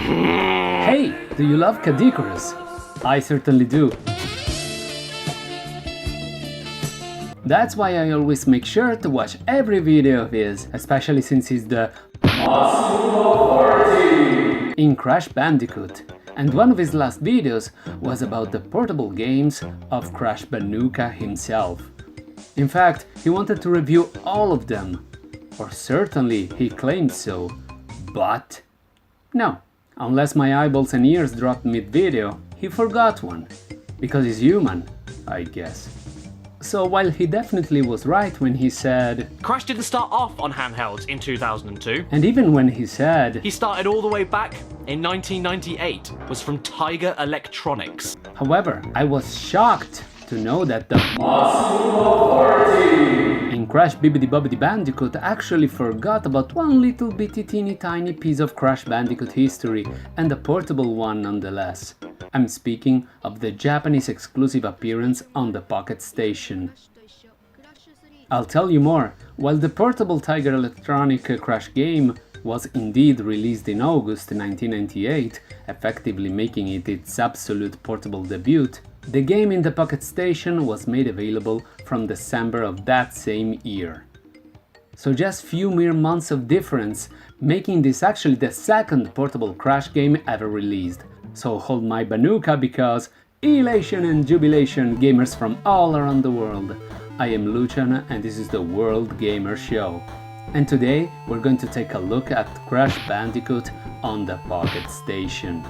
Hey, do you love Caddicarus? I certainly do. That's why I always make sure to watch every video of his, especially since he's the in Crash Bandicoot. And one of his last videos was about the portable games of Crash Bandicoot himself. In fact, he wanted to review all of them. Or certainly he claimed so. But no, unless my eyeballs and ears dropped mid-video, he forgot one. Because he's human, I guess. So while he definitely was right when he said Crash didn't start off on handhelds in 2002. And even when he said He started all the way back in 1998, was from Tiger Electronics. However, I was shocked to know that the in Crash Bibbidi Bobbidi Bandicoot actually forgot about one little bitty teeny tiny piece of Crash Bandicoot history, and a portable one nonetheless. I'm speaking of the Japanese exclusive appearance on the PocketStation. I'll tell you more. While the portable Tiger Electronic Crash game was indeed released in August 1998, effectively making it its absolute portable debut, the game in the PocketStation was made available from December of that same year. So just few mere months of difference, making this actually the second portable Crash game ever released. So hold my banuka because elation and jubilation, gamers from all around the world. I am Lucian and this is the World Gamer Show. And today we're going to take a look at Crash Bandicoot on the PocketStation.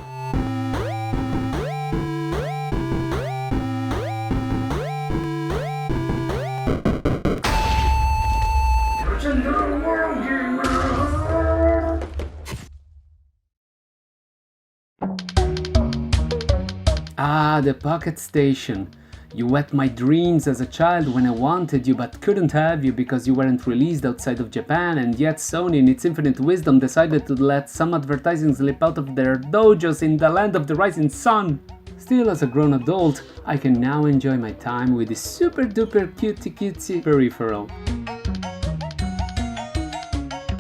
Ah, the PocketStation. You whet my dreams as a child when I wanted you but couldn't have you because you weren't released outside of Japan, and yet Sony in its infinite wisdom decided to let some advertising slip out of their dojos in the land of the rising sun. Still, as a grown adult, I can now enjoy my time with this super duper cutesy peripheral.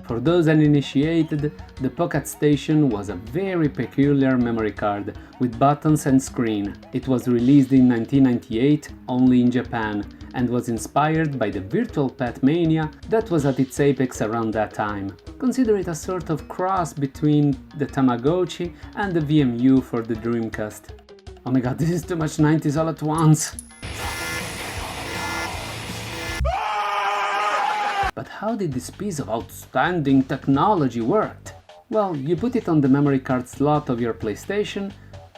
For those uninitiated, the PocketStation was a very peculiar memory card with buttons and screen. It was released in 1998 only in Japan and was inspired by the virtual pet mania that was at its apex around that time. Consider it a sort of cross between the Tamagotchi and the VMU for the Dreamcast. Oh my god, this is too much 90s all at once! But how did this piece of outstanding technology work? Well, you put it on the memory card slot of your PlayStation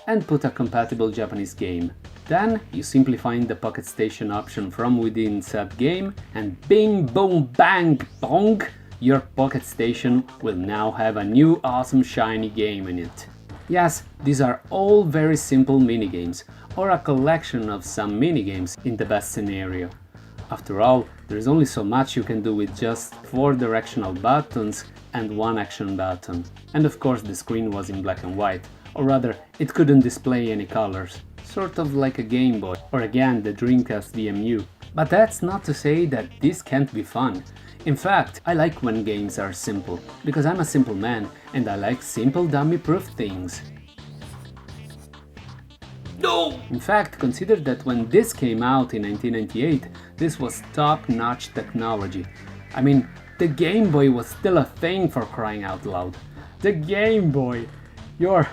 and put a compatible Japanese game. Then you simply find the PocketStation option from within said game and bing boom bang bong, your PocketStation will now have a new awesome shiny game in it. Yes, these are all very simple minigames, or a collection of some minigames in the best scenario. After all, there's only so much you can do with just 4 directional buttons and 1 action button. And of course the screen was in black and white, or rather it couldn't display any colors, sort of like a Game Boy, or again the Dreamcast VMU. But that's not to say that this can't be fun. In fact, I like when games are simple, because I'm a simple man and I like simple dummy-proof things. No! In fact, consider that when this came out in 1998, this was top-notch technology. I mean, the Game Boy was still a thing, for crying out loud. The Game Boy! Your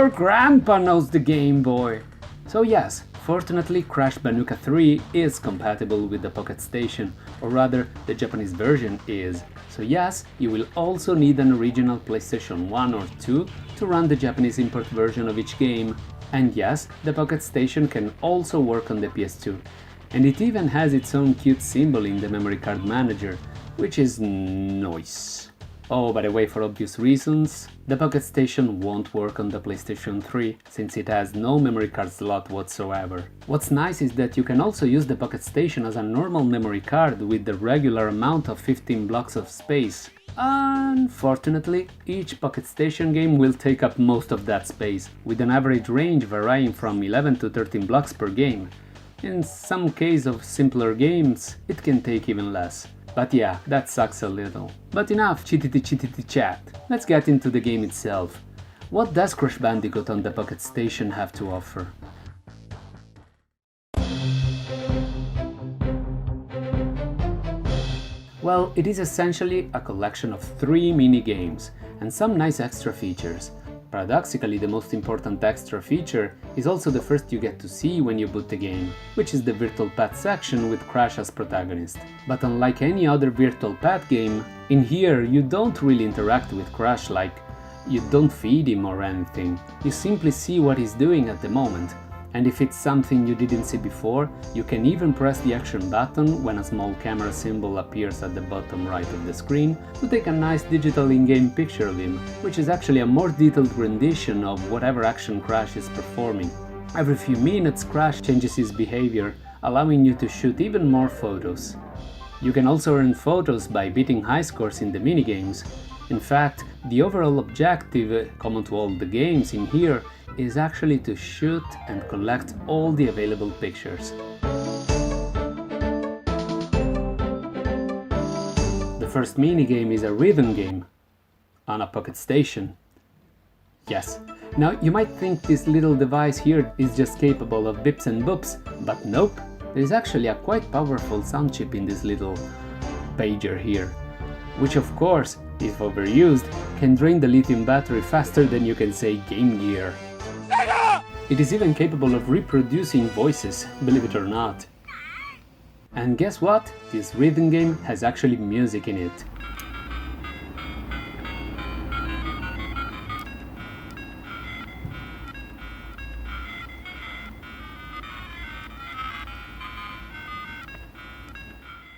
grandpa knows the Game Boy! So yes, fortunately Crash Bandicoot 3 is compatible with the PocketStation, or rather, the Japanese version is. So yes, you will also need an original PlayStation 1 or 2 to run the Japanese import version of each game. And yes, the PocketStation can also work on the PS2. And it even has its own cute symbol in the memory card manager, which is nice. Oh, by the way, for obvious reasons, the PocketStation won't work on the PlayStation 3, since it has no memory card slot whatsoever. What's nice is that you can also use the PocketStation as a normal memory card with the regular amount of 15 blocks of space. Unfortunately, each PocketStation game will take up most of that space, with an average range varying from 11 to 13 blocks per game. In some case of simpler games, it can take even less. But yeah, that sucks a little. But enough chitty chat, let's get into the game itself. What does Crash Bandicoot on the PocketStation have to offer? Well, it is essentially a collection of 3 mini-games and some nice extra features. Paradoxically, the most important extra feature is also the first you get to see when you boot the game, which is the Virtual Pet section with Crash as protagonist. But unlike any other Virtual Pet game, in here you don't really interact with Crash, like you don't feed him or anything, you simply see what he's doing at the moment. And if it's something you didn't see before, you can even press the action button when a small camera symbol appears at the bottom right of the screen to take a nice digital in-game picture of him, which is actually a more detailed rendition of whatever action Crash is performing. Every few minutes Crash changes his behavior, allowing you to shoot even more photos. You can also earn photos by beating high scores in the minigames. In fact, the overall objective, common to all the games in here, is actually to shoot and collect all the available pictures. The first minigame is a Rythm game on a PocketStation. Yes, now you might think this little device here is just capable of bips and boops, but nope, there is actually a quite powerful sound chip in this little pager here, which of course, if overused, can drain the lithium battery faster than you can say Game Gear. It is even capable of reproducing voices, believe it or not. And guess what? This Rythm game has actually music in it.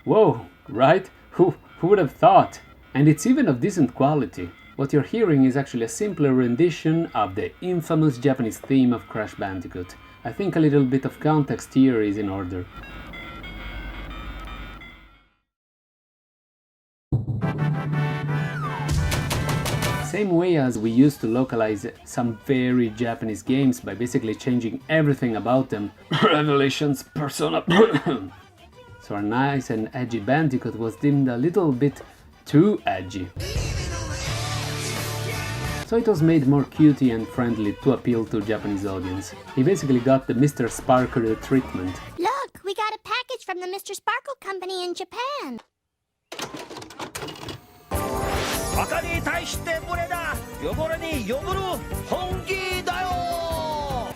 Whoa, right? Who would have thought? And it's even of decent quality. What you're hearing is actually a simpler rendition of the infamous Japanese theme of Crash Bandicoot. I think a little bit of context here is in order. Same way as we used to localize some very Japanese games by basically changing everything about them. Revelations Persona. So our nice and edgy Bandicoot was deemed a little bit too edgy. So it was made more cutie and friendly to appeal to Japanese audience. He basically got the Mr. Sparkle treatment. Look, we got a package from the Mr. Sparkle Company in Japan.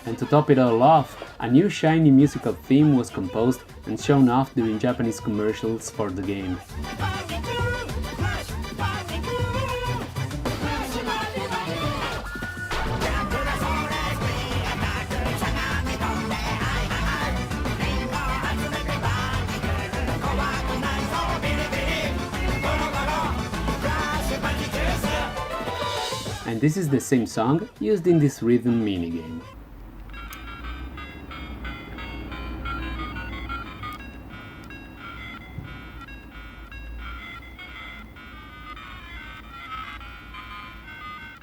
And to top it all off, a new shiny musical theme was composed and shown off during Japanese commercials for the game. And this is the same song used in this Rythm minigame.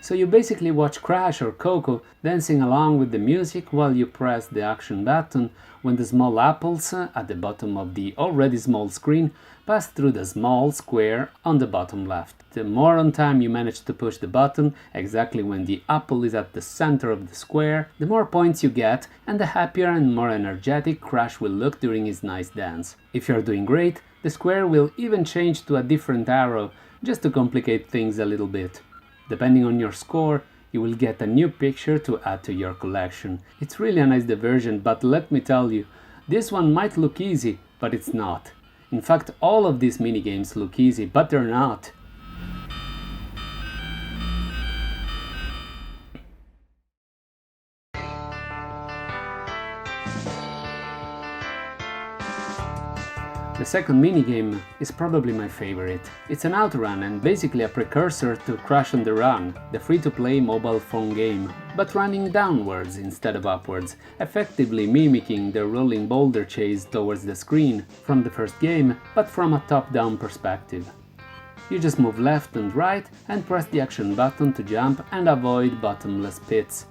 So you basically watch Crash or Coco dancing along with the music while you press the action button when the small apples at the bottom of the already small screen pass through the small square on the bottom left. The more on time you manage to push the button exactly when the apple is at the center of the square, the more points you get and the happier and more energetic Crash will look during his nice dance. If you're doing great, the square will even change to a different arrow just to complicate things a little bit. Depending on your score, you will get a new picture to add to your collection. It's really a nice diversion, but let me tell you, this one might look easy, but it's not. In fact, all of these minigames look easy, but they're not. The second minigame is probably my favorite. It's an outrun and basically a precursor to Crash on the Run, the free-to-play mobile phone game, but running downwards instead of upwards, effectively mimicking the rolling boulder chase towards the screen from the first game, but from a top-down perspective. You just move left and right and press the action button to jump and avoid bottomless pits.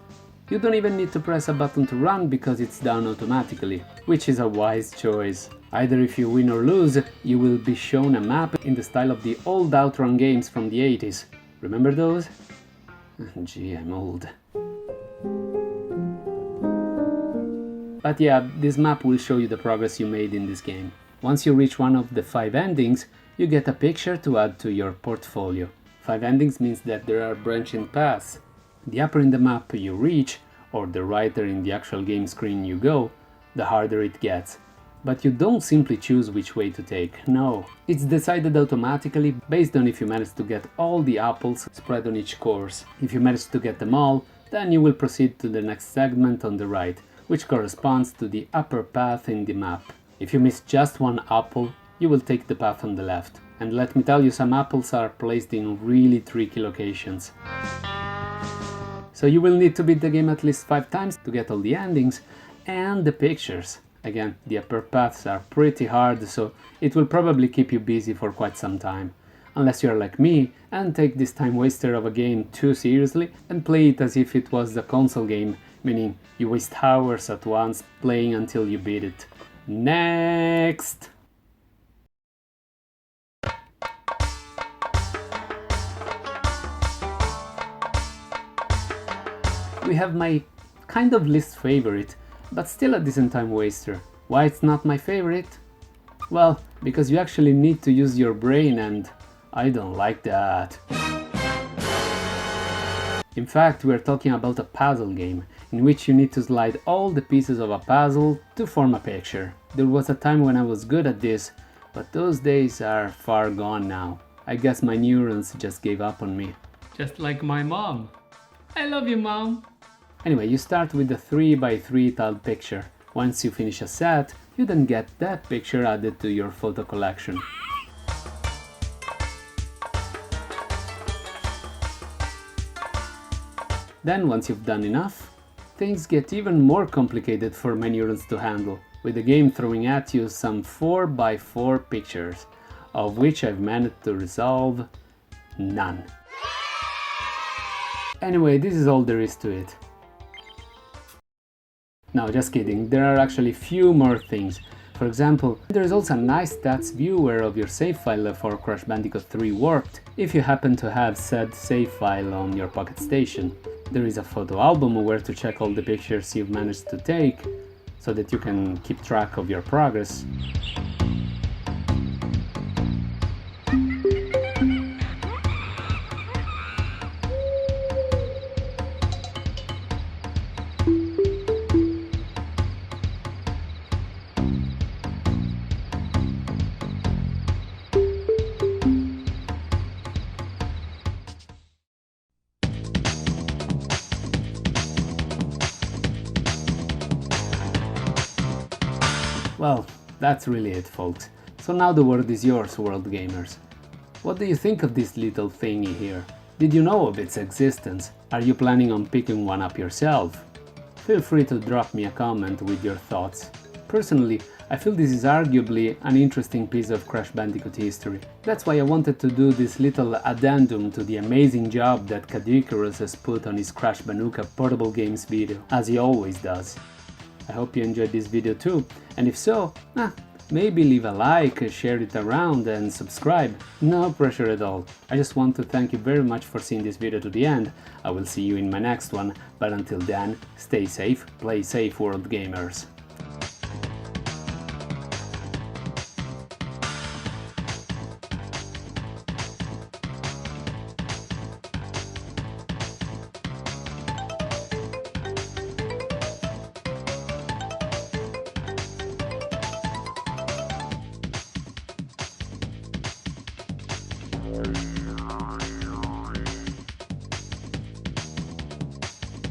You don't even need to press a button to run because it's done automatically, which is a wise choice. Either if you win or lose, you will be shown a map in the style of the old outrun games from the 80s. Remember those? Gee, I'm old. But yeah, this map will show you the progress you made in this game. Once you reach one of the 5 endings, you get a picture to add to your portfolio. 5 endings means that there are branching paths. The upper in the map you reach, or the righter in the actual game screen you go, the harder it gets. But you don't simply choose which way to take, no. It's decided automatically based on if you manage to get all the apples spread on each course. If you manage to get them all, then you will proceed to the next segment on the right, which corresponds to the upper path in the map. If you miss just one apple, you will take the path on the left. And let me tell you, some apples are placed in really tricky locations. So you will need to beat the game at least 5 times to get all the endings and the pictures. Again, the upper paths are pretty hard, so it will probably keep you busy for quite some time. Unless you're like me and take this time waster of a game too seriously and play it as if it was a console game, meaning you waste hours at once playing until you beat it. Next! We have my kind of least favorite, but still a decent time waster. Why it's not my favorite? Well, because you actually need to use your brain and I don't like that. In fact, we're talking about a puzzle game, in which you need to slide all the pieces of a puzzle to form a picture. There was a time when I was good at this, but those days are far gone now. I guess my neurons just gave up on me. Just like my mom. I love you, Mom! Anyway, you start with a 3x3 tiled picture. Once you finish a set, you then get that picture added to your photo collection. Then, once you've done enough, things get even more complicated for my neurons to handle, with the game throwing at you some 4x4 pictures, of which I've managed to resolve none. Anyway, this is all there is to it. No, just kidding, there are actually few more things. For example, there is also a nice stats viewer of your save file for Crash Bandicoot 3 Warped, if you happen to have said save file on your PocketStation. There is a photo album where to check all the pictures you've managed to take, so that you can keep track of your progress. Well, that's really it, folks. So now the word is yours, world gamers. What do you think of this little thingy here? Did you know of its existence? Are you planning on picking one up yourself? Feel free to drop me a comment with your thoughts. Personally, I feel this is arguably an interesting piece of Crash Bandicoot history. That's why I wanted to do this little addendum to the amazing job that Caddicarus has put on his Crash Banooka portable games video, as he always does. I hope you enjoyed this video too, and if so, maybe leave a like, share it around and subscribe. No pressure at all. I just want to thank you very much for seeing this video to the end. I will see you in my next one, but until then, stay safe, play safe, world gamers.